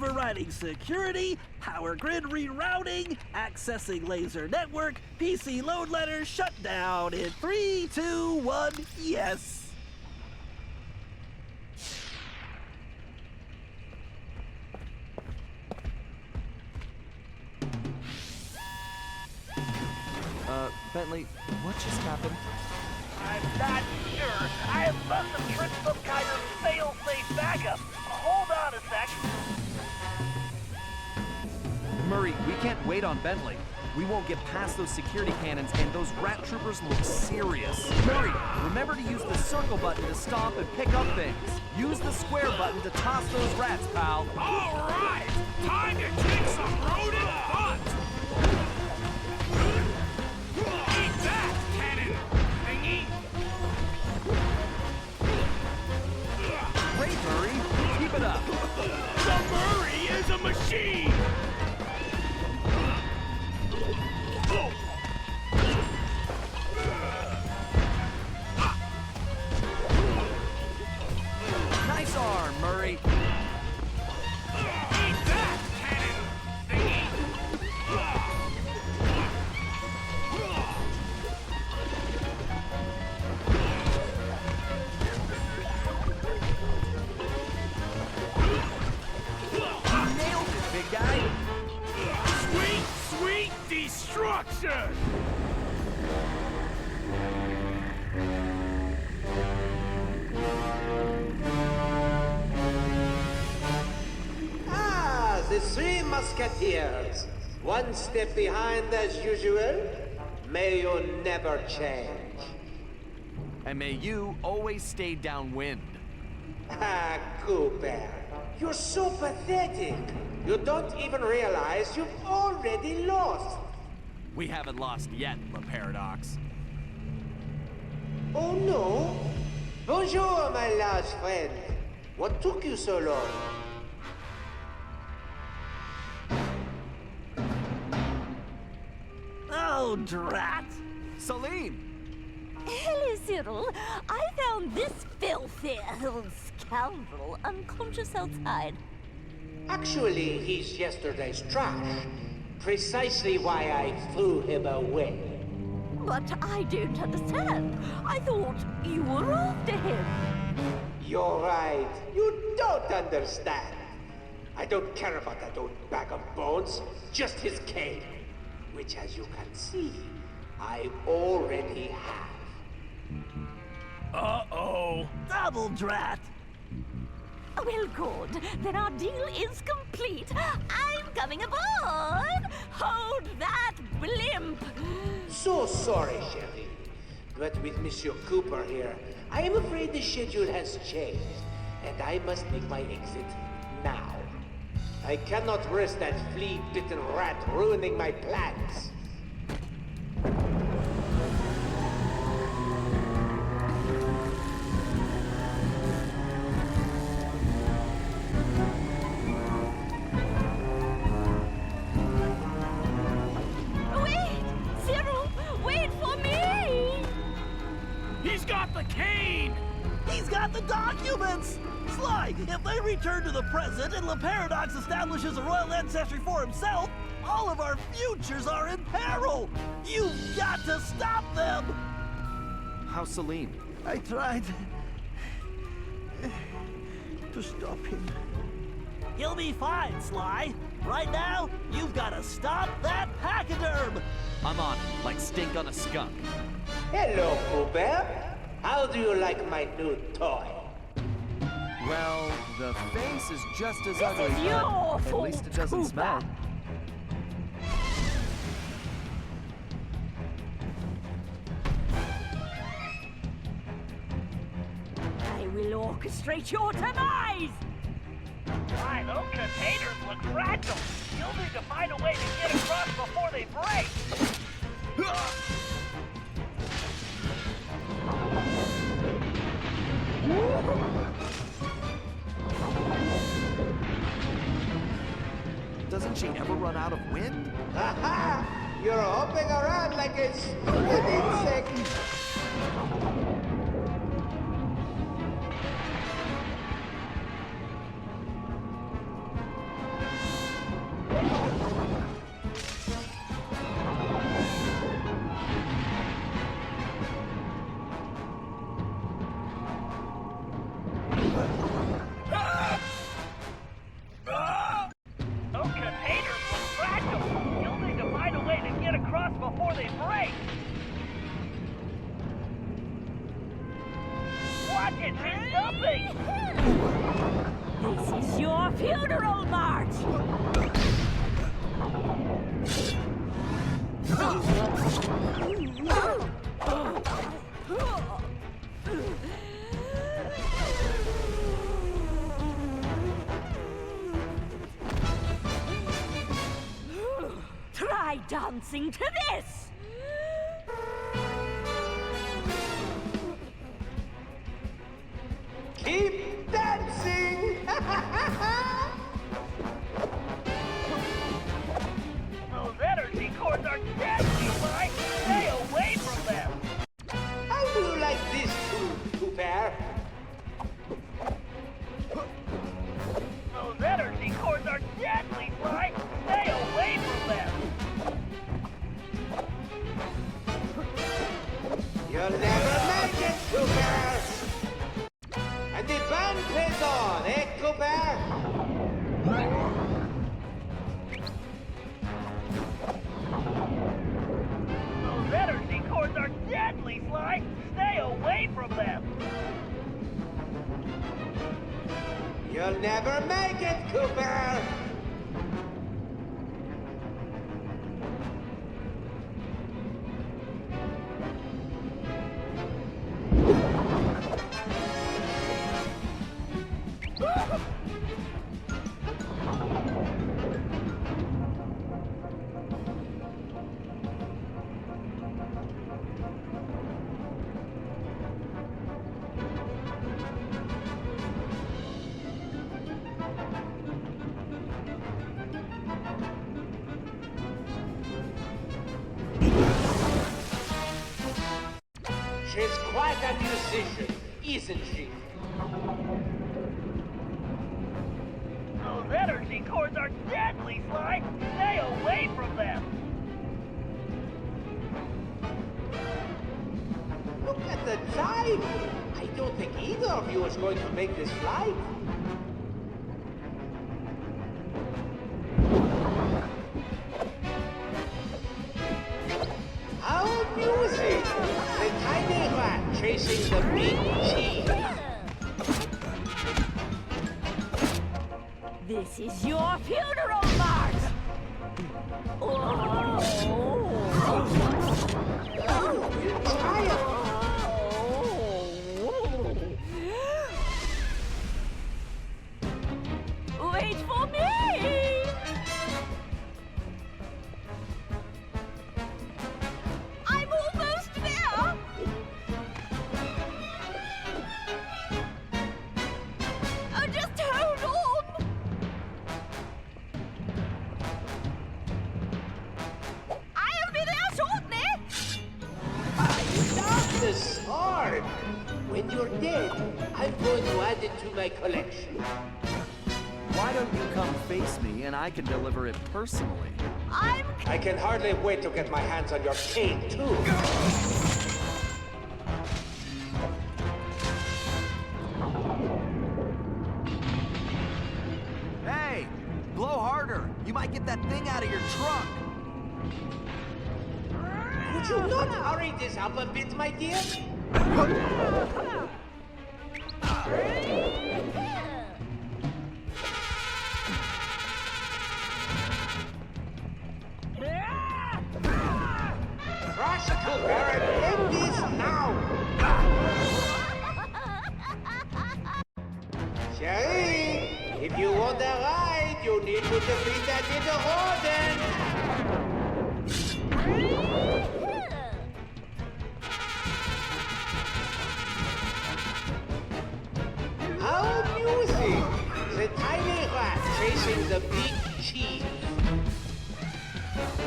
overriding security, power grid rerouting, accessing laser network, PC load letter shut down in 3, 2, 1, yes. Bentley, what just happened? I'm not sure. I must have tripped some kind of fail-safe backup. Hold on a sec. Murray, we can't wait on Bentley. We won't get past those security cannons, and those rat troopers look serious. Murray, remember to use the circle button to stop and pick up things. Use the square button to toss those rats, pal. All right, time to kick some rodent butt. Eat that, cannon thingy. Great, Murray. Keep it up. The Murray is a machine. Nice arm, Murray. Eat that, cannon thingy. Nailed it, big guy. Sweet, sweet destruction. Ah, the three musketeers. One step behind as usual. May you never change. And may you always stay downwind. Ah, Cooper. You're so pathetic. You don't even realize you've already lost. We haven't lost yet, the Paradox. Oh no? Bonjour, my large friend. What took you so long? Oh, drat! Salim! Hello, Cyril. I found this filthy scoundrel unconscious outside. Actually, he's yesterday's trash. Precisely why I threw him away. But I don't understand. I thought you were after him. You're right. You don't understand. I don't care about that old bag of bones. Just his cane. Which, as you can see, I already have. Uh-oh. Double drat! Well, good. Then our deal is complete. I'm coming aboard. Hold that blimp. So sorry, Sherry. But with Monsieur Cooper here, I am afraid the schedule has changed, and I must make my exit now. I cannot risk that flea-bitten rat ruining my plans. Wait! Cyril, wait for me! He's got the cane. He's got the documents! Sly, if they return to the present and the Paradox establishes a royal ancestry for himself, all of our futures are in peril! You've got to stop them! How's Salim? I tried to stop him. He'll be fine, Sly. Right now, you've got to stop that pachyderm! I'm on it, like stink on a skunk. Hello, Cooper. How do you like my new toy? Well, the face is just as This ugly, is your but at fault, least it doesn't Cooper. smell. I will orchestrate your demise! Why, those containers look fragile. You'll need to find a way to get across before they break. Doesn't she ever run out of wind? Aha! You're hopping around like a stupid insect. before they break! Watch it, she's jumping! This is your funeral march! Try dancing to this! Keep dancing! Those energy cores are deadly, Mike! Stay away from them! How do you like this tune, Cooper? Those energy cores are deadly, Mike! Stay away from them! You'll never make it, Cooper! And the band plays on, eh, Cooper? Those energy cores are deadly, Sly! Stay away from them! You'll never make it, Cooper! She's quite a musician, isn't she? Those energy cores are deadly, Sly! Stay away from them! Look at the time! I don't think either of you is going to make this flight. How amusing! The tiny rat chasing the big cheese. This is your funeral march! Oh. Wait for me! I'm almost there! Oh, just hold on! I'll be there shortly! Not the sword! When you're dead, I'm going to add it to my collection. Why don't you come face me and I can deliver it personally? I can hardly wait to get my hands on your cane, too. Hey, blow harder. You might get that thing out of your truck. Could you not hurry this up a bit, my dear? Crush Cooper and end this now! Sherry, if you want a ride, you need to defeat that little warden! How amusing! The tiny rat chasing the big cheese.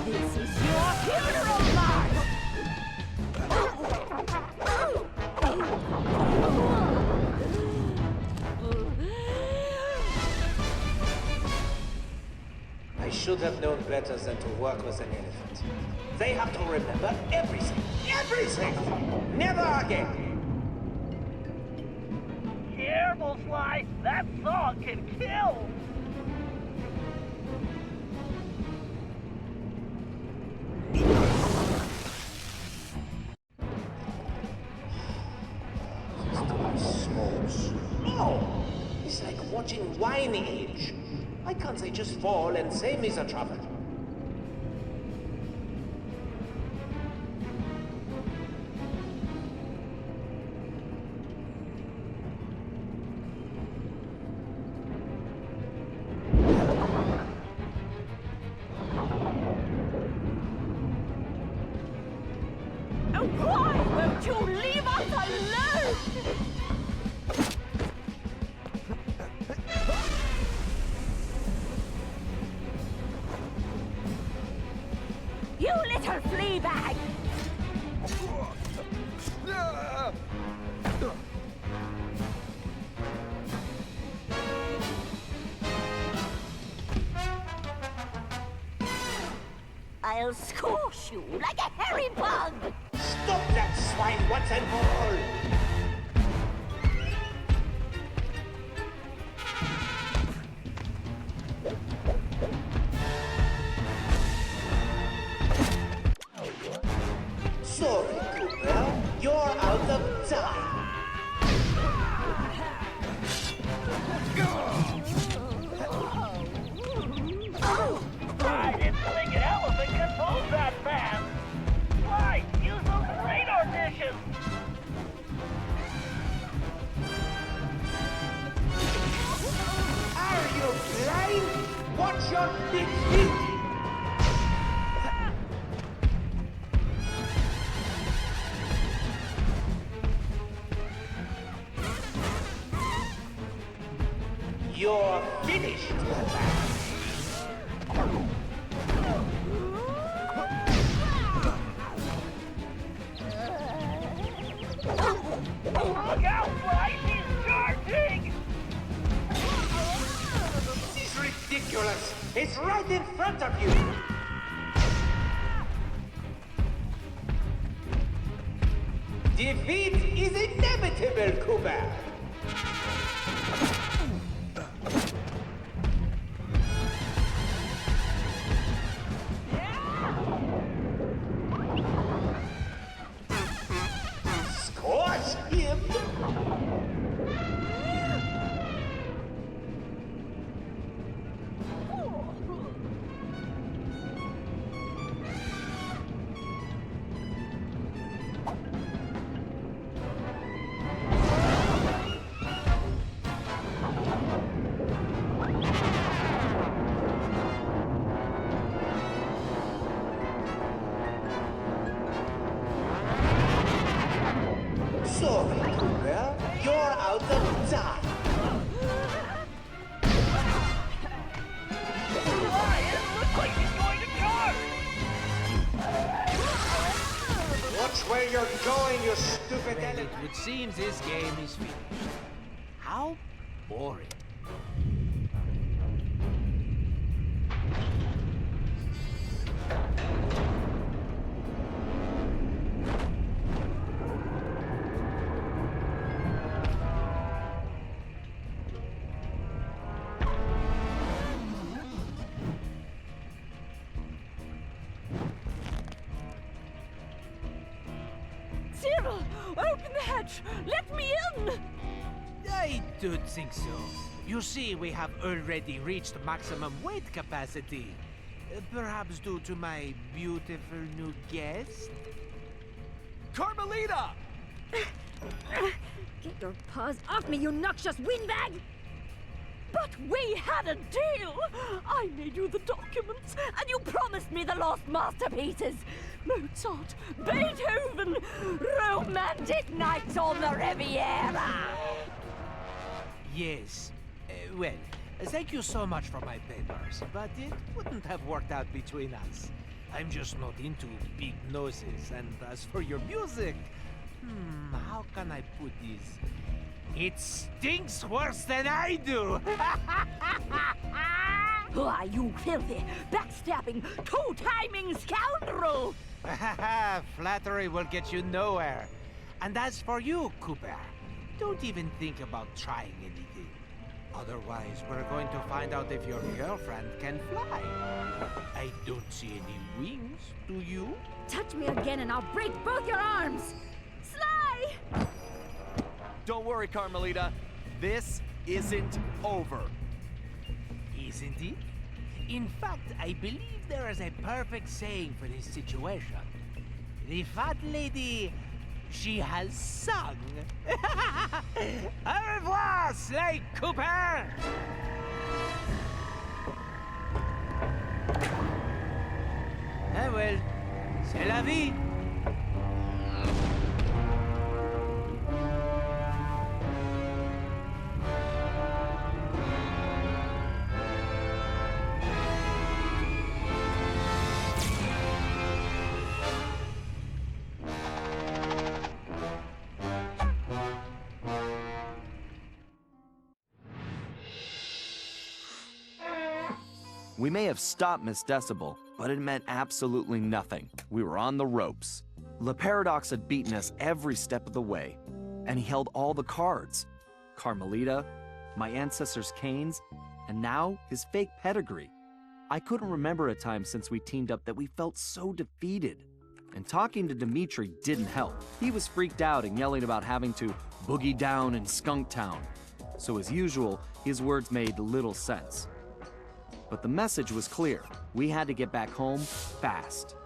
This is your funeral march! I should have known better than to work with an elephant. They have to remember everything. Everything! Never again! Careful, Sly! That song can kill! touching wine age. Why can't they just fall and save me the trouble? Why won't you leave us alone? You little flea bag! I'll squash you like a hairy bug! Stop that swine once and for all! Sorry, Cooper. You're out of time. I didn't think an elephant could move that fast. Why? Use those radar dishes. Are you blind? Watch your big feet! You're finished. Look out, Sly! He's charging! This is ridiculous. It's right in front of you. Defeat is inevitable, Cooper. Squash him. Sorry, Cooper. You're out of time. Sly, it looks like he's going to charge! Watch where you're going, you stupid Well, elephant. it would seem this game is finished. How boring. Cyril, open the hatch! Let me in! I don't think so. You see, we have already reached maximum weight capacity. Perhaps due to my beautiful new guest? Carmelita! Get your paws off me, you noxious windbag! But we had a deal! I made you the documents, and you promised me the lost masterpieces! Mozart, Beethoven, romantic nights on the Riviera! Yes. Well, thank you so much for my papers, but it wouldn't have worked out between us. I'm just not into big noses, and as for your music, how can I put this? It stinks worse than I do! Why, you filthy, backstabbing, two-timing scoundrel! Flattery will get you nowhere. And as for you, Cooper, don't even think about trying anything. Otherwise, we're going to find out if your girlfriend can fly. I don't see any wings, do you? Touch me again and I'll break both your arms! Sly! Don't worry, Carmelita. This isn't over. Isn't it? In fact, I believe there is a perfect saying for this situation. The fat lady, she has sung. Au revoir, Sly Cooper! Ah well, c'est la vie. We may have stopped Miss Decibel, but it meant absolutely nothing. We were on the ropes. Le Paradox had beaten us every step of the way, and he held all the cards. Carmelita, my ancestors' canes, and now his fake pedigree. I couldn't remember a time since we teamed up that we felt so defeated. And talking to Dimitri didn't help. He was freaked out and yelling about having to boogie down in Skunk Town. So as usual, his words made little sense. But the message was clear. We had to get back home fast.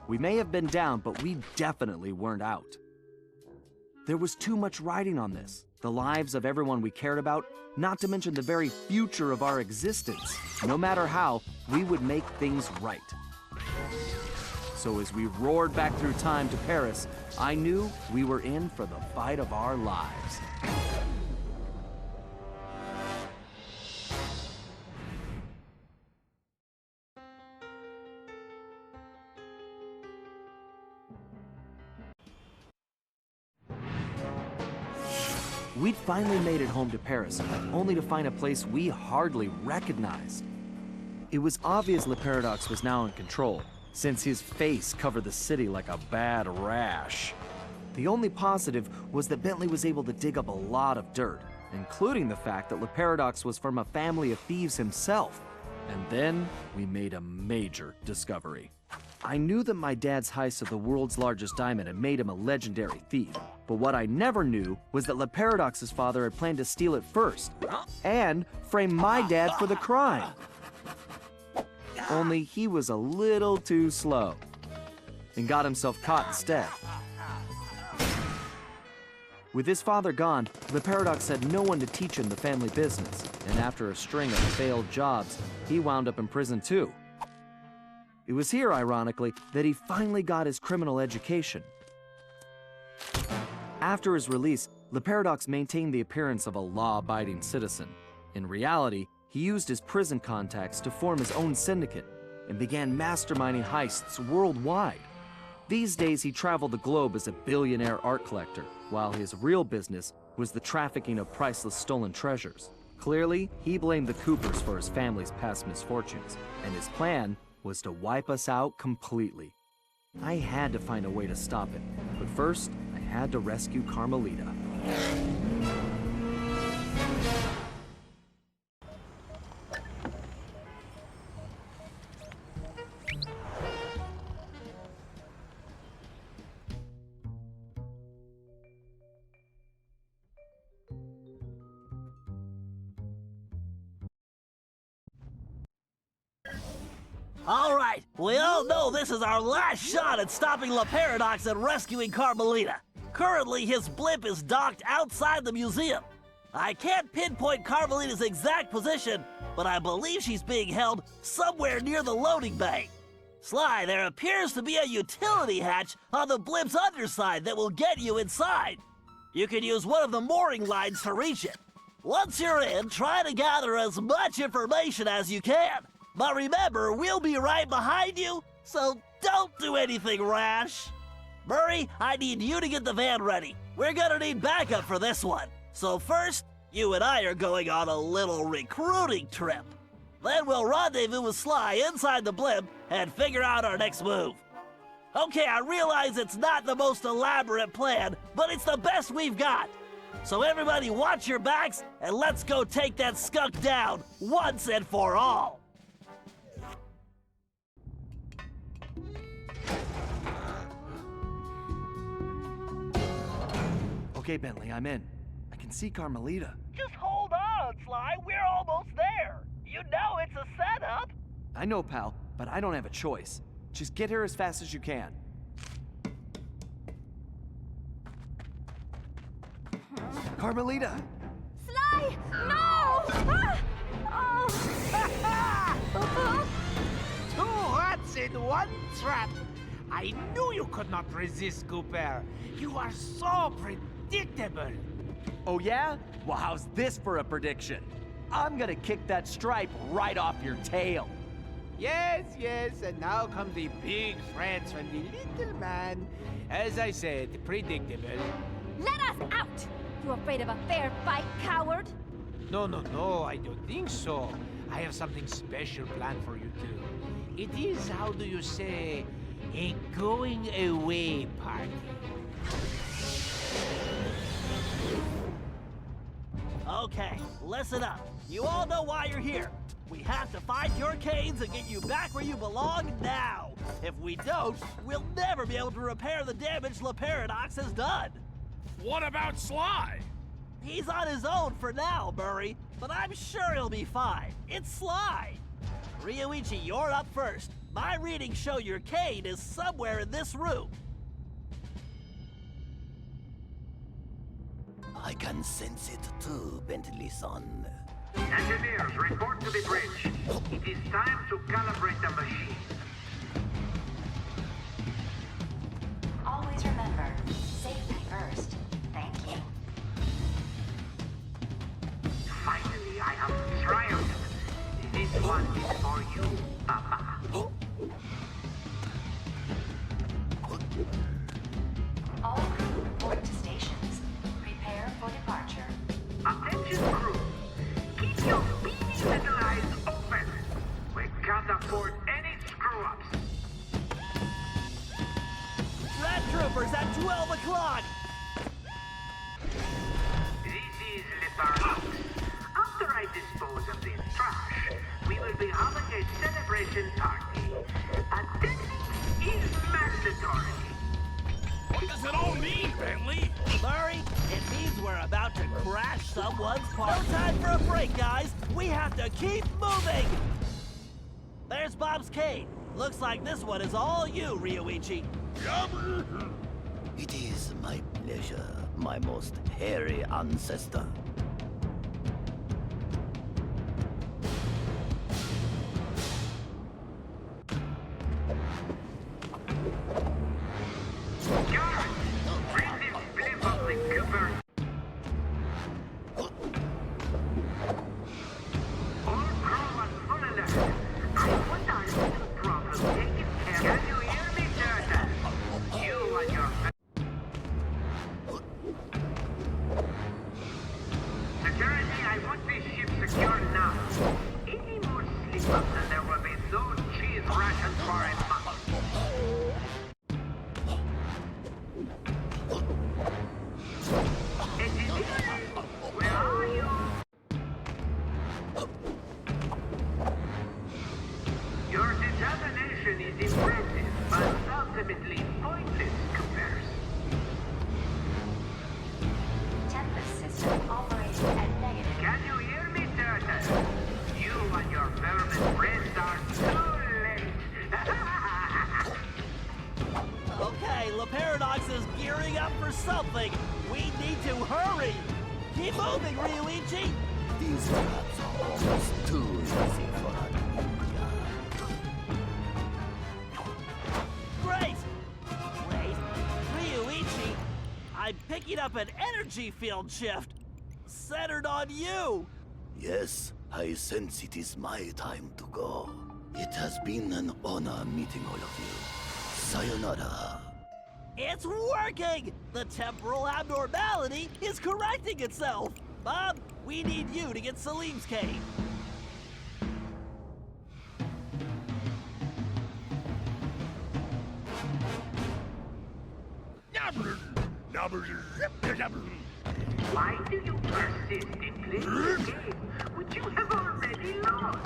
We may have been down, but we definitely weren't out. There was too much riding on this. The lives of everyone we cared about, not to mention the very future of our existence. No matter how, we would make things right. So as we roared back through time to Paris, I knew we were in for the fight of our lives. We'd finally made it home to Paris, only to find a place we hardly recognized. It was obvious Le Paradox was now in control, since his face covered the city like a bad rash. The only positive was that Bentley was able to dig up a lot of dirt, including the fact that Le Paradox was from a family of thieves himself. And then we made a major discovery. I knew that my dad's heist of the world's largest diamond had made him a legendary thief, but what I never knew was that Le Paradox's father had planned to steal it first, and frame my dad for the crime. Only he was a little too slow, and got himself caught instead. With his father gone, Le Paradox had no one to teach him the family business, and after a string of failed jobs, he wound up in prison too. It was here, ironically, that he finally got his criminal education. After his release, Le Paradox maintained the appearance of a law-abiding citizen. In reality, he used his prison contacts to form his own syndicate and began masterminding heists worldwide. These days, he traveled the globe as a billionaire art collector, while his real business was the trafficking of priceless stolen treasures. Clearly, he blamed the Coopers for his family's past misfortunes, and his plan was to wipe us out completely. I had to find a way to stop it, but first, I had to rescue Carmelita. All right, we all know this is our last shot at stopping Le Paradox and rescuing Carmelita. Currently, his blimp is docked outside the museum. I can't pinpoint Carmelita's exact position, but I believe she's being held somewhere near the loading bay. Sly, there appears to be a utility hatch on the blimp's underside that will get you inside. You can use one of the mooring lines to reach it. Once you're in, try to gather as much information as you can. But remember, we'll be right behind you, so don't do anything rash. Murray, I need you to get the van ready. We're gonna need backup for this one. So first, you and I are going on a little recruiting trip. Then we'll rendezvous with Sly inside the blimp and figure out our next move. Okay, I realize it's not the most elaborate plan, but it's the best we've got. So everybody watch your backs, and let's go take that skunk down once and for all. Okay, Bentley, I'm in. I can see Carmelita. Just hold I know, pal, but I don't have a choice. Just get here as fast as you can. Carmelita! Sly! No! Ah! Oh! Two rats in one trap! I knew you could not resist, Cooper. You are so predictable. Oh yeah? Well, how's this for a prediction? I'm gonna kick that stripe right off your tail. Yes, yes, and now come the big threats from the little man. As I said, predictable. Let us out! You afraid of a fair fight, coward? No, I don't think so. I have something special planned for you two. It is, how do you say, a going away party. Okay, listen up. You all know why you're here. We have to find your canes and get you back where you belong now. If we don't, we'll never be able to repair the damage La Paradox has done. What about Sly? He's on his own for now, Murray, but I'm sure he'll be fine. It's Sly. Ryoichi, you're up first. My readings show your cane is somewhere in this room. I can sense it too, Bentley-son. Engineers, report to the bridge. It is time to calibrate the machine. Always remember, safety first. Thank you. Finally, I have triumphed. This one is for you, Papa. All crew report to stations. Prepare for departure. Attention, crew. Keep your beady little eyes open. We can't afford any screw-ups. Rat Troopers at 12 o'clock. This is the paradox. After I dispose of this trash, we will be having a celebration party. Attendance is mandatory. What does it all mean, Bentley? Murray, it means we're about to crash someone's party. No time for a break, guys. We have to keep moving. There's Bob's cane. Looks like this one is all you, Ryoichi. It is my pleasure, my most hairy ancestor. Guards, bring this blip of the Cooper. All crew on full alert. I want our little problem taken care of. Can you hear me, Turtle? You and your... Security, I want this ship secure now. Any more slip-ups and there will be no cheese rations for a month. Engineers, where are you? Your determination is impressive, but ultimately pointless, Coopers. Tempest system operating at negative. Can you hear me, Turtle? You and your vermin friends are too late. Okay, La Paradox is gearing up for something. We need to hurry. Keep moving, Ryoichi. These traps are almost too easy for a ninja. Great. Wait, Ryoichi, I'm picking up an energy field shift centered on you. Yes, I sense it is my time to go. It has been an honor meeting all of you. Sayonara. It's working! The temporal abnormality is correcting itself. Bob, we need you to get Salim's cane. Why do you persist in playing this game which you have already lost?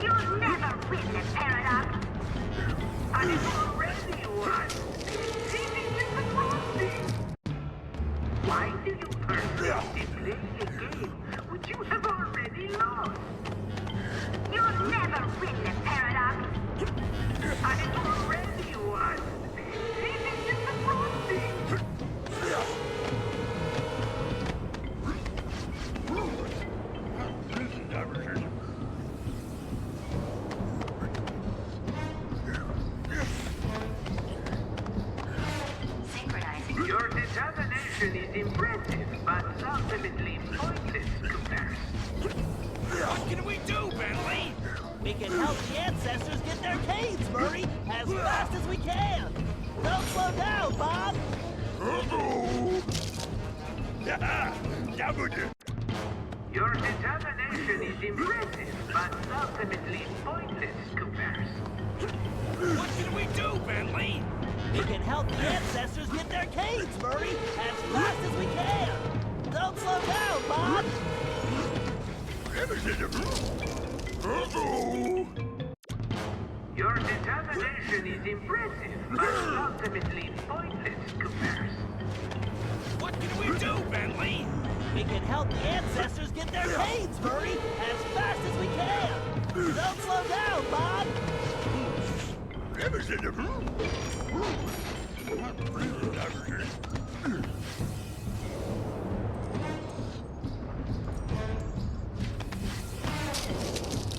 You'll never win the paradox. I've already won. Seeming disappointing. Why do you persist in playing a game which you have already lost? You'll never win determination is impressive, but ultimately pointless, Cooper. What can we do, Bentley? We can help the ancestors get their canes, Murray, as fast as we can. Don't slow down, Bob. Your determination is impressive, but ultimately pointless, Cooper. What can we do, Bentley? We can help the ancestors get their canes, Murray, as fast as we can. Don't slow down, Bob. Your determination is impressive, but ultimately pointless, Cooper. What can we do, Bentley? We can help the ancestors get their canes, Murray, as fast as we can. Don't slow down, Bob.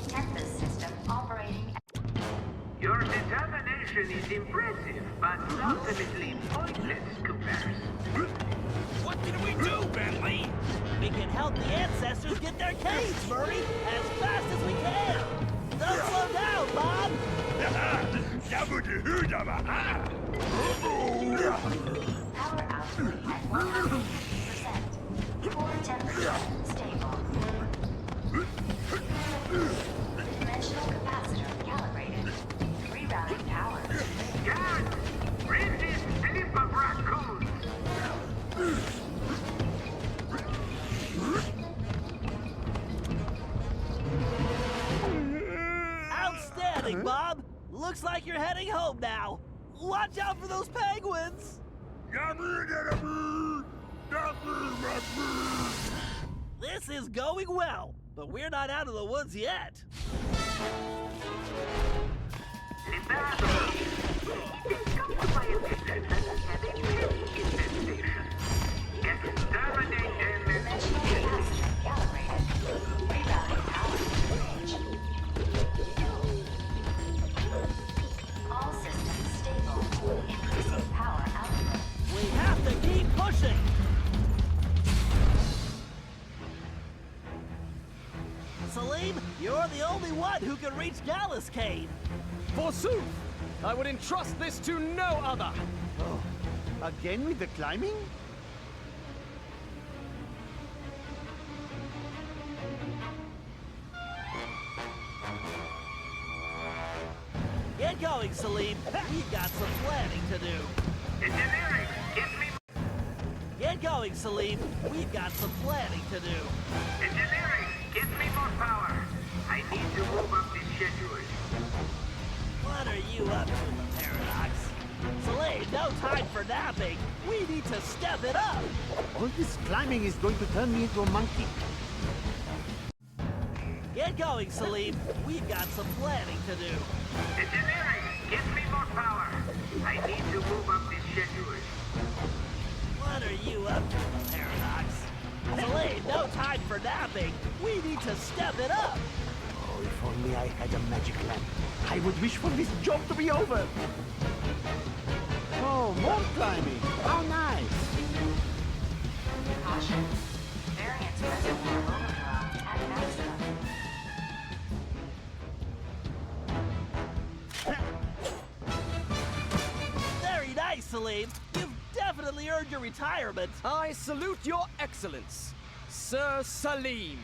Tempest system operating. Your determination is impressive, but ultimately pointless, Cooper. What can we do, Bentley? We can help the ancestors get their canes, Murray, as fast as we can. Don't slow down, Bob. Power output at 100%. Core temperature stable. Dimensional capacitor calibrated. Rerouting power. Guards! Bring this slip of raccoons! Outstanding, Bob. Looks like you're heading home now. Watch out for those penguins. This is going well, but we're not out of the woods yet. Liberators! They've come to my attention that we have a pest infestation. Exterminate them Dimensional capacitor calibrated. Rerouting power. All systems stable. Increasing power output. We have to keep pushing. Salim, you're the only one who can reach Gallus Cave. Forsooth! I would entrust this to no other! Oh, again with the climbing? Get going, Salim. We've got some planning to do. Engineering! Get me... Get going, Salim. We've got some planning to do. Engineering! Get me more power! I need to move up this schedule. What are you up to, the Paradox? Salim, no time for napping. We need to step it up. All this climbing is going to turn me into a monkey. Get going, Salim. We've got some planning to do. Engineering! Get me more power! I need to move up this schedule. What are you up to, the Paradox? Salim, no time for napping. We need to step it up. Oh, if only I had a magic lamp. I would wish for this job to be over. Oh, more climbing. How nice. Caution. Variance reservoir overflow at maximum. Very nice, Salim. You've definitely earned your retirement. I salute your excellence, Sir Salim.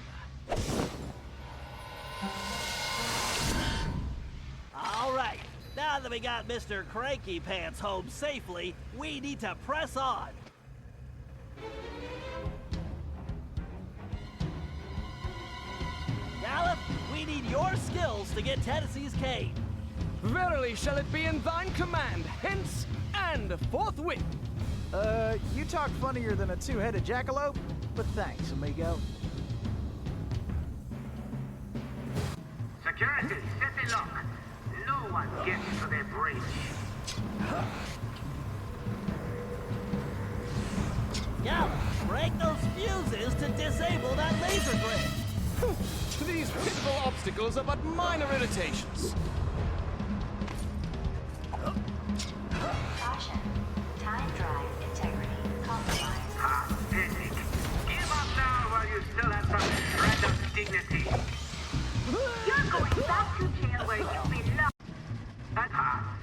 All right. Now that we got Mr. Cranky Pants home safely, we need to press on. Gallup, we need your skills to get Tennessee's cave. Verily shall it be in thine command, hence and forthwith. You talk funnier than a two-headed jackalope, but thanks, amigo. Security, set the lock. No one gets to the bridge. Gallup, break those fuses to disable that laser grid. These pitiful obstacles are but minor irritations. Caution. Time drive integrity compromised. Ha!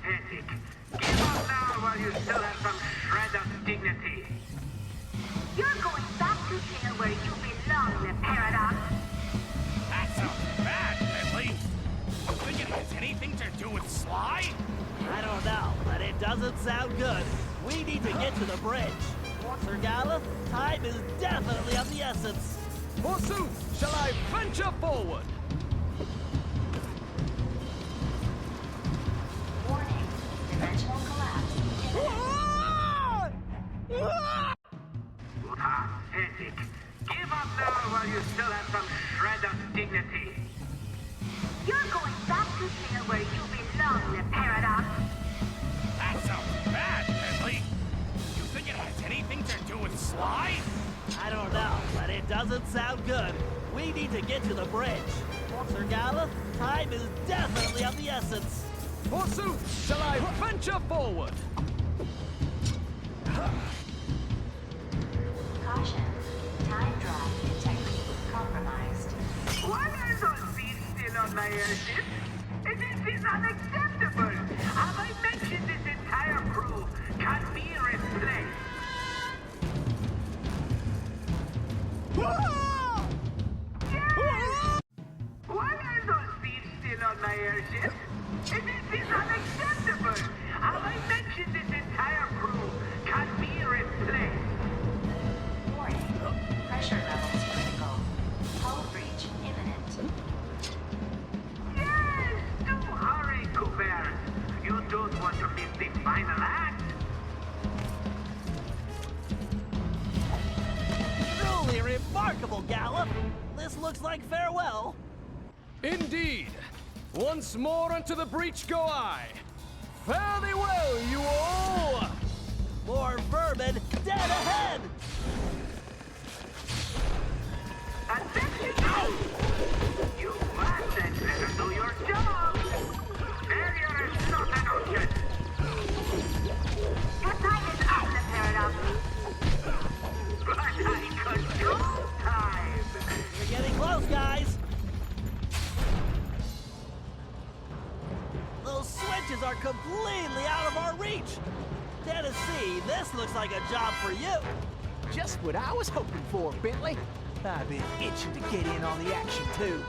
Pathetic. Give up now while you still have some shred of dignity. You're going back to jail where you belong, the Paradox. That sounds bad, Bentley. You think it has anything to do with Sly? I don't know, but it doesn't sound good. We need to get to the bridge. Sir Gallup, time is definitely of the essence. Forsooth, shall I venture forward? Warning, dimensional collapse. Pathetic. Give up now while you still have some shred of dignity. You're going back to jail where you belong, the Paradox. That sounds bad, Bentley. You think it has anything to do with Sly? I don't know, but it doesn't sound good. We need to get to the bridge. Sir Gallup, time is definitely of the essence. Forsooth, shall I venture forward? Caution, time drive integrity compromised. Why are those thieves still on my airship? This is unacceptable. Have I mentioned this entire crew can be replaced? Why are those thieves still on my airship? This is unacceptable. Have I mentioned this entire crew can be replaced? Warning, pressure levels critical. Hull breach imminent. Yes, do hurry, Cooper. You don't want to miss the final act. Truly remarkable, Gallup. This looks like farewell. Indeed. Once more unto the breach go I. Fare thee well, you all! More vermin dead ahead! Attention! You must better do your job! Failure is not an option! Your time is up, the Paradox. But I control time! We're getting close, guys! Those switches are completely out of our reach! Tennessee, this looks like a job for you! Just what I was hoping for, Bentley. I've been itching to get in on the action, too.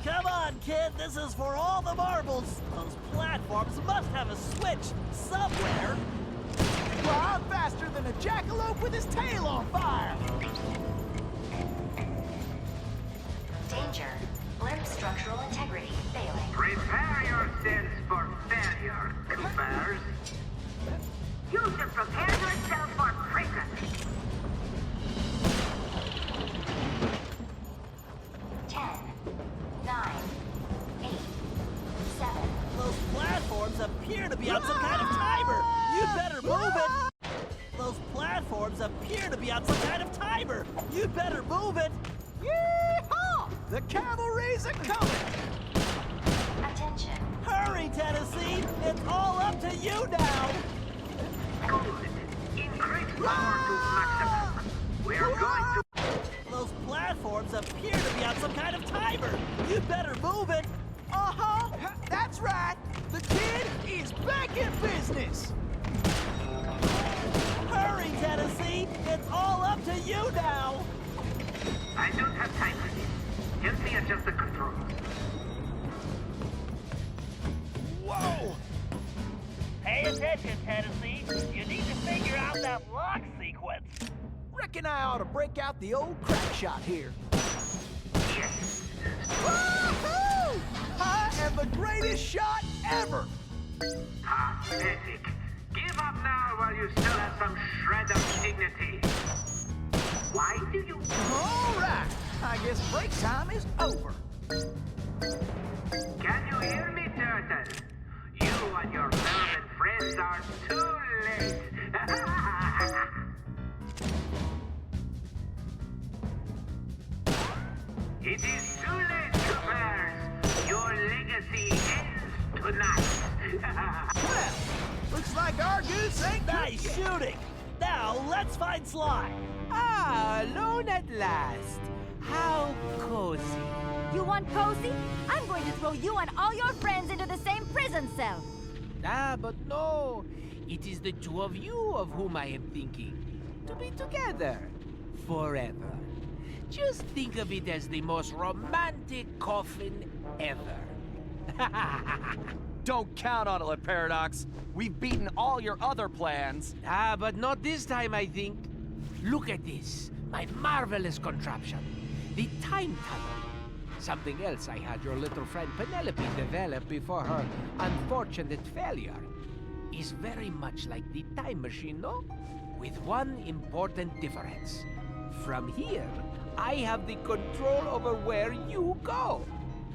Come on, kid, this is for all the marbles! Those platforms must have a switch somewhere! Well, I'm faster than a jackalope with his tail on fire! Danger. Blimp structural integrity failing. Prepare yourselves for failure, Coopers. You should prepare yourself for prison. Ten, 9, 8, 7. Those platforms appear to be on some kind of timer! You'd better move it! Those platforms appear to be on some kind of timer! You'd better move it! Yeehaw! The cavalry's a-coming! Attention. Hurry, Tennessee! It's all up to you now! Good. Increase power to maximum. We're going to... Those platforms appear to be on some kind of timer! You'd better move it! Uh-huh! That's right! The kid is back in business! Hurry, Tennessee! It's all up to you now! I don't have time for this. Help me adjust the controls. Whoa! Pay attention, Tennessee. You need to figure out that lock sequence. Reckon I ought to break out the old crack shot here. Yes. Woohoo! I am the greatest shot ever! Pathetic. Give up now while you still have some shred of dignity. Why do you... All right, I guess break time is over. Can you hear me, Turtle? You and your vermin friends are too late. It is too late, Coopers. Your legacy ends tonight. Well, looks like our goose ain't Nice shooting! Now, let's find Sly! Ah, alone at last. How cozy. You want cozy? I'm going to throw you and all your friends into the same prison cell. Ah, but no. It is the two of you of whom I am thinking. To be together. Forever. Just think of it as the most romantic coffin ever. Don't count on it, Le Paradox. We've beaten all your other plans. Ah, but not this time, I think. Look at this. My marvelous contraption. The time tunnel. Something else I had your little friend Penelope develop before her unfortunate failure. Is very much like the time machine, no? With one important difference. From here, I have the control over where you go.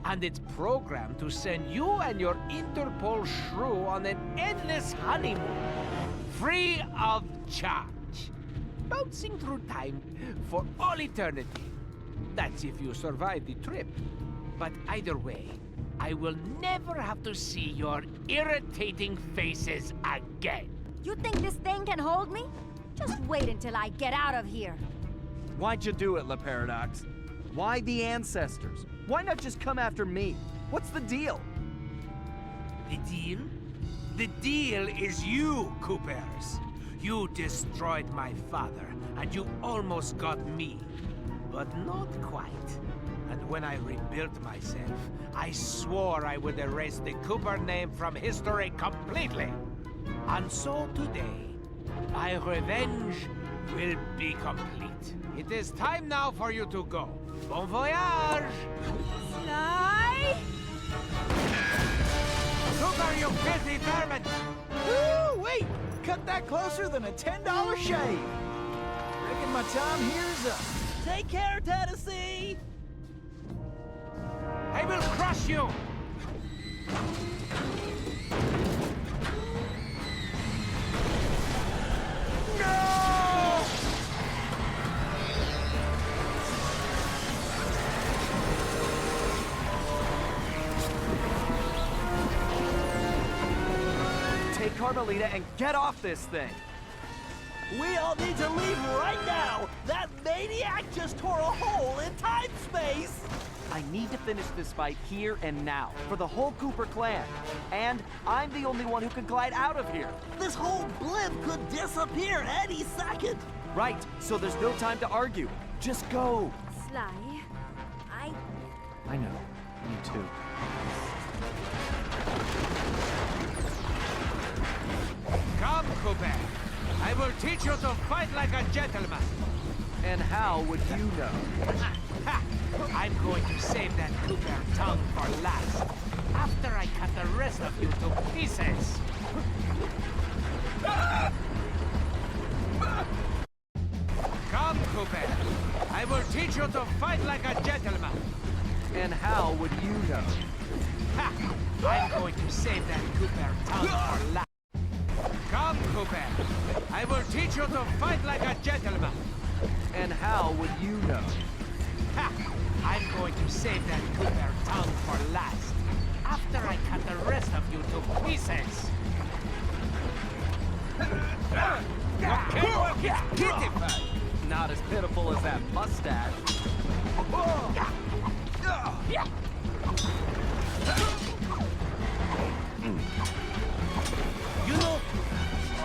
And it's programmed to send you and your Interpol shrew on an endless honeymoon. Free of charge. Bouncing through time for all eternity. That's if you survive the trip. But either way, I will never have to see your irritating faces again. You think this thing can hold me? Just wait until I get out of here. Why'd you do it, Le Paradox? Why the ancestors? Why not just come after me? What's the deal? The deal? The deal is you, Coopers. You destroyed my father, and you almost got me. But not quite. And when I rebuilt myself, I swore I would erase the Cooper name from history completely. And so today, my revenge will be complete. It is time now for you to go. Bon voyage! Sly! Cooper, you filthy vermin! Woo, wait! Cut that closer than a $10 shave. Reckon my time here's up. Take care, Tennessee! I will crush you! Take Carmelita and get off this thing. We all need to leave right now! That maniac just tore a hole in time-space! I need to finish this fight here and now, for the whole Cooper clan. And I'm the only one who can glide out of here. This whole blimp could disappear any second! Right, so there's no time to argue. Just go. Sly, I know. Me too. Come, Cooper. I will teach you to fight like a gentleman. And how would you know? I'm going to save that Cooper tongue for last. After I cut the rest of you to pieces. Come, Cooper. I will teach you to fight like a gentleman. And how would you know? I'm going to save that Cooper tongue for last. Come, Cooper. I will teach you to fight like a gentleman. And how would you know? I'm going to save that Cooper tongue for last. After I cut the rest of you to pieces. Okay, well, it's pitiful. Not as pitiful as that mustache. You know,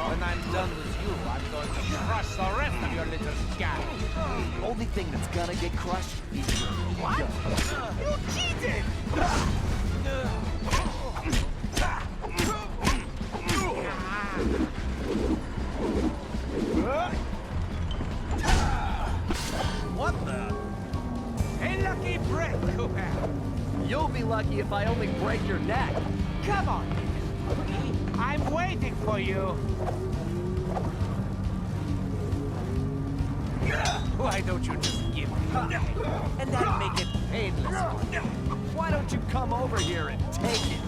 when I'm done with you, I'm going to crush the rest of your little scab. The only thing that's gonna get crushed is your What? You cheated! What the? A lucky break, Cooper. You'll be lucky if I only break your neck. Come on, I'm waiting for you. Why don't you just give me? And that'll make it painless. Why don't you come over here and take it?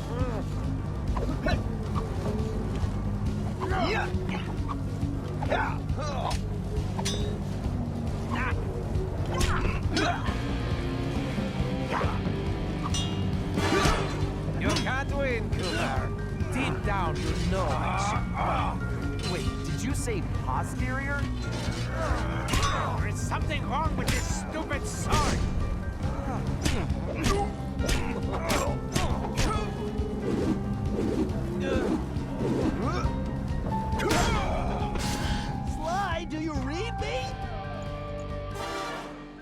You can't win, Cooper. Deep down, you know I should. Wait, did you say posterior? There is something wrong with this stupid sword. Sly, do you read me?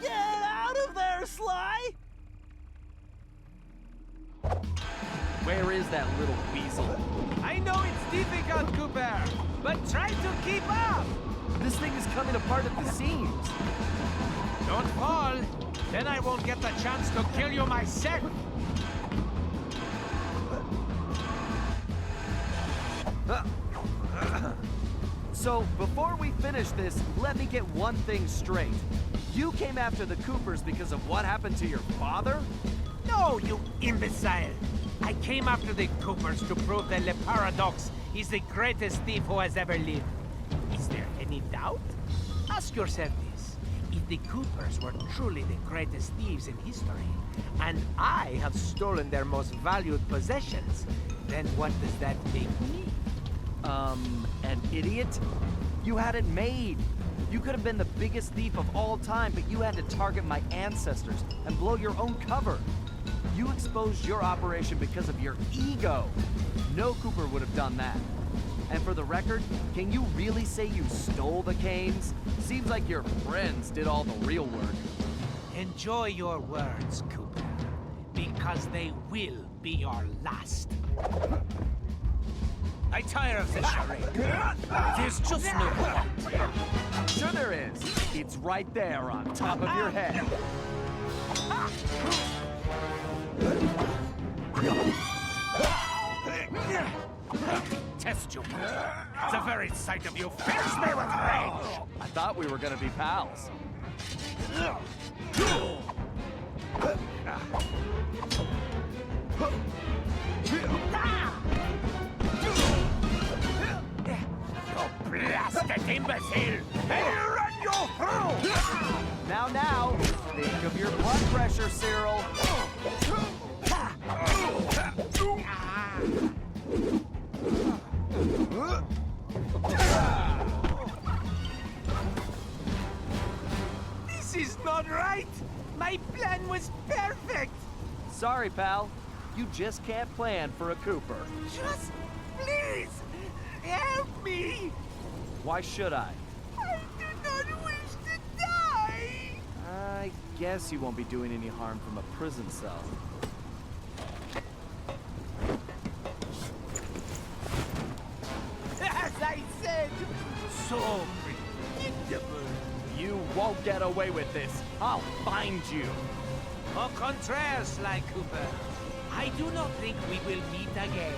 Get out of there, Sly! Where is that little weasel? I know it's difficult, Cooper, but try to keep up! This thing is coming apart at the seams. Don't fall, then I won't get the chance to kill you myself! So, before we finish this, let me get one thing straight. You came after the Coopers because of what happened to your father? No, you imbecile! I came after the Coopers to prove that Le Paradox is the greatest thief who has ever lived. Is there any doubt? Ask yourself this. If the Coopers were truly the greatest thieves in history, and I have stolen their most valued possessions, then what does that make me? An idiot? You had it made. You could have been the biggest thief of all time, but you had to target my ancestors and blow your own cover. You exposed your operation because of your ego. No Cooper would have done that. And for the record, can you really say you stole the canes? Seems like your friends did all the real work. Enjoy your words, Cooper, because they will be your last. I tire of this charade. There's just no point. Sure there is. It's right there on top of your head. Test you. The very sight of you fills me with rage. I thought we were gonna be pals. Blasted imbecile! I'll run you through! Now, think of your blood pressure, Cyril. This is not right! My plan was perfect! Sorry, pal. You just can't plan for a Cooper. Just please help me! Why should I? I do not wish to die! I guess you won't be doing any harm from a prison cell. As I said, so predictable. You won't get away with this. I'll find you. Au contraire, Sly Cooper. I do not think we will meet again.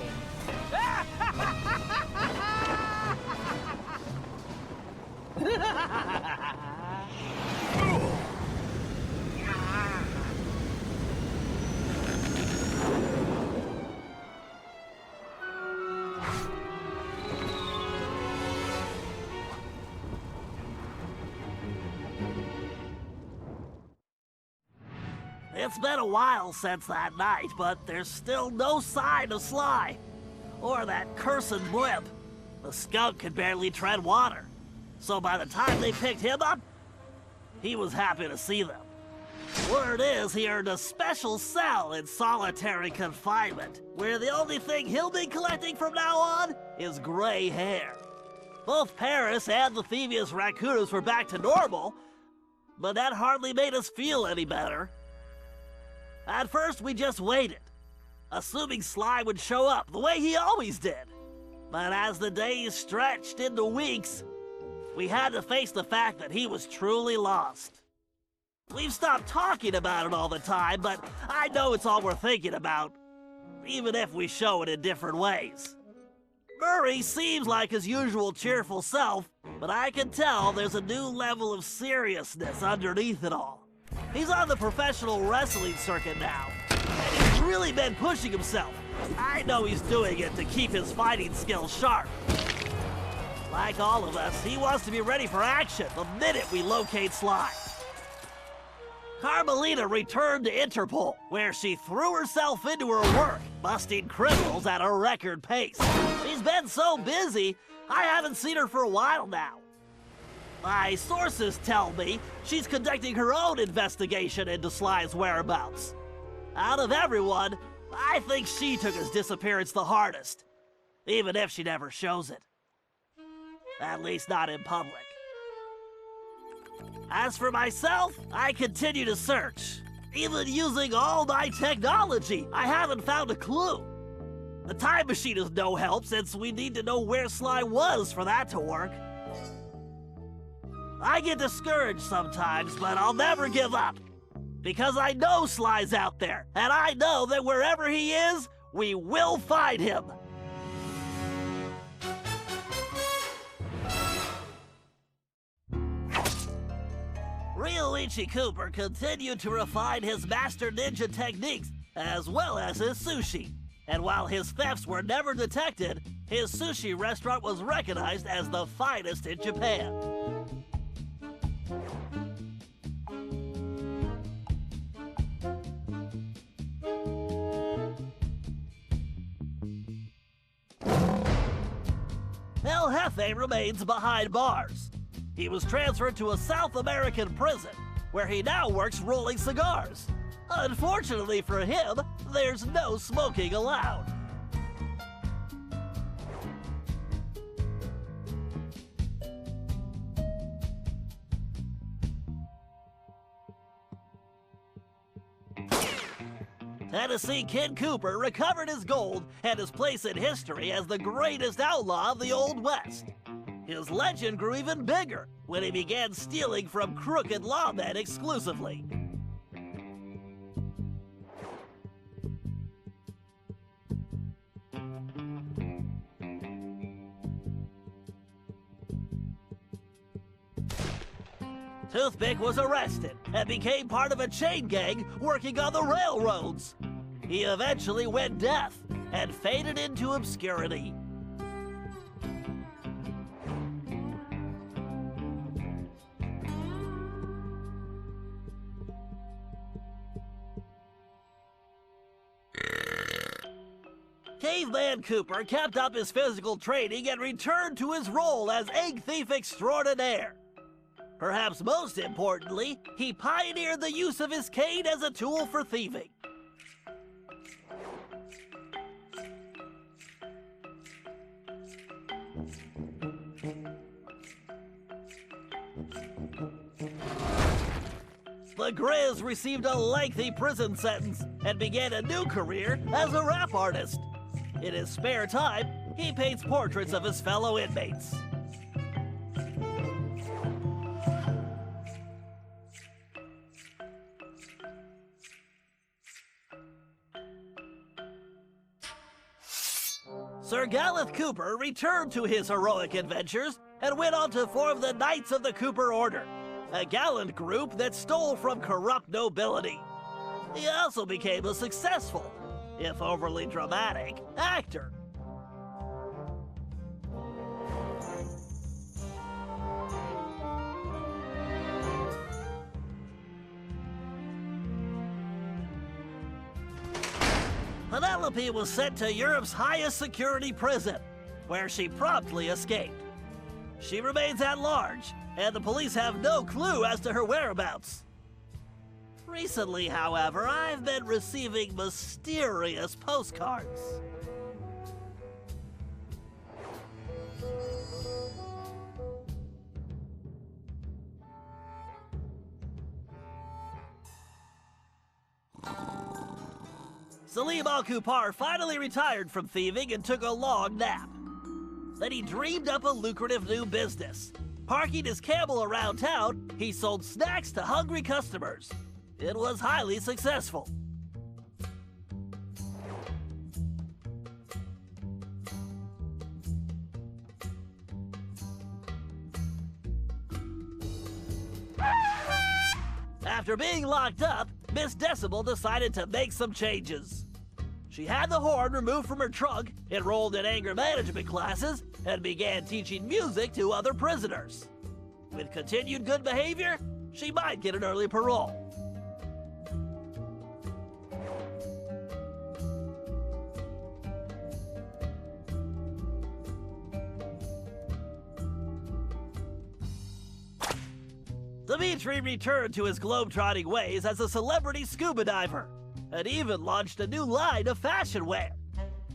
It's been a while since that night, but there's still no sign of Sly. Or that cursed blimp. The skunk could barely tread water. So by the time they picked him up, he was happy to see them. Word is he earned a special cell in solitary confinement, where the only thing he'll be collecting from now on is gray hair. Both Paris and the Thievius Raccoonus were back to normal, but that hardly made us feel any better. At first, we just waited, assuming Sly would show up the way he always did. But as the days stretched into weeks, we had to face the fact that he was truly lost. We've stopped talking about it all the time, but I know it's all we're thinking about, even if we show it in different ways. Murray seems like his usual cheerful self, but I can tell there's a new level of seriousness underneath it all. He's on the professional wrestling circuit now, and he's really been pushing himself. I know he's doing it to keep his fighting skills sharp. Like all of us, he wants to be ready for action the minute we locate Sly. Carmelita returned to Interpol, where she threw herself into her work, busting criminals at a record pace. She's been so busy, I haven't seen her for a while now. My sources tell me she's conducting her own investigation into Sly's whereabouts. Out of everyone, I think she took his disappearance the hardest, even if she never shows it. At least not in public. As for myself, I continue to search. Even using all my technology, I haven't found a clue. The time machine is no help since we need to know where Sly was for that to work. I get discouraged sometimes, but I'll never give up. Because I know Sly's out there, and I know that wherever he is, we will find him. Ryoichi Cooper continued to refine his master ninja techniques as well as his sushi. And while his thefts were never detected, his sushi restaurant was recognized as the finest in Japan. El Jefe remains behind bars. He was transferred to a South American prison, where he now works rolling cigars. Unfortunately for him, there's no smoking allowed. Tennessee Kid Cooper recovered his gold and his place in history as the greatest outlaw of the Old West. His legend grew even bigger when he began stealing from crooked lawmen exclusively. Toothpick was arrested and became part of a chain gang working on the railroads. He eventually went deaf and faded into obscurity. Caveman Cooper kept up his physical training and returned to his role as egg thief extraordinaire. Perhaps most importantly, he pioneered the use of his cane as a tool for thieving. The Grizz received a lengthy prison sentence and began a new career as a rap artist. In his spare time, he paints portraits of his fellow inmates. Sir Gallup Cooper returned to his heroic adventures and went on to form the Knights of the Cooper Order, a gallant group that stole from corrupt nobility. He also became a successful, if overly dramatic, actor. Penelope was sent to Europe's highest security prison, where she promptly escaped. She remains at large, and the police have no clue as to her whereabouts. Recently, however, I've been receiving mysterious postcards. Salim Al-Kupar finally retired from thieving and took a long nap. Then he dreamed up a lucrative new business. Parking his camel around town, he sold snacks to hungry customers. It was highly successful. After being locked up, Miss Decibel decided to make some changes. She had the horn removed from her trunk, enrolled in anger management classes, and began teaching music to other prisoners. With continued good behavior, she might get an early parole. Dimitri returned to his globetrotting ways as a celebrity scuba diver. and even launched a new line of fashion wear.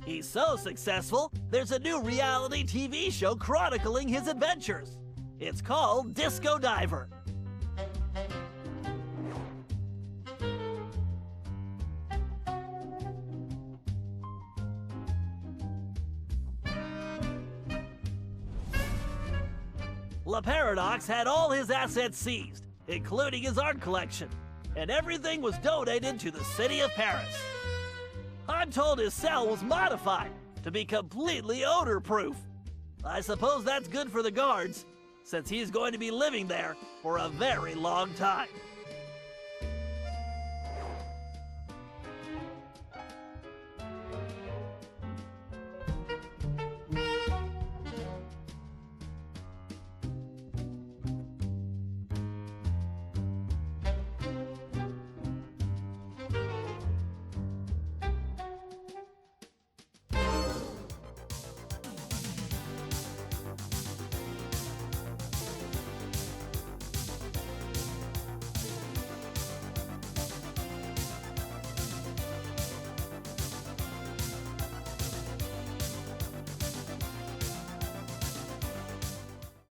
He's so successful, there's a new reality TV show chronicling his adventures. It's called Disco Diver. La Paradox had all his assets seized, including his art collection, and everything was donated to the city of Paris. I'm told his cell was modified to be completely odor-proof. I suppose that's good for the guards, since he's going to be living there for a very long time.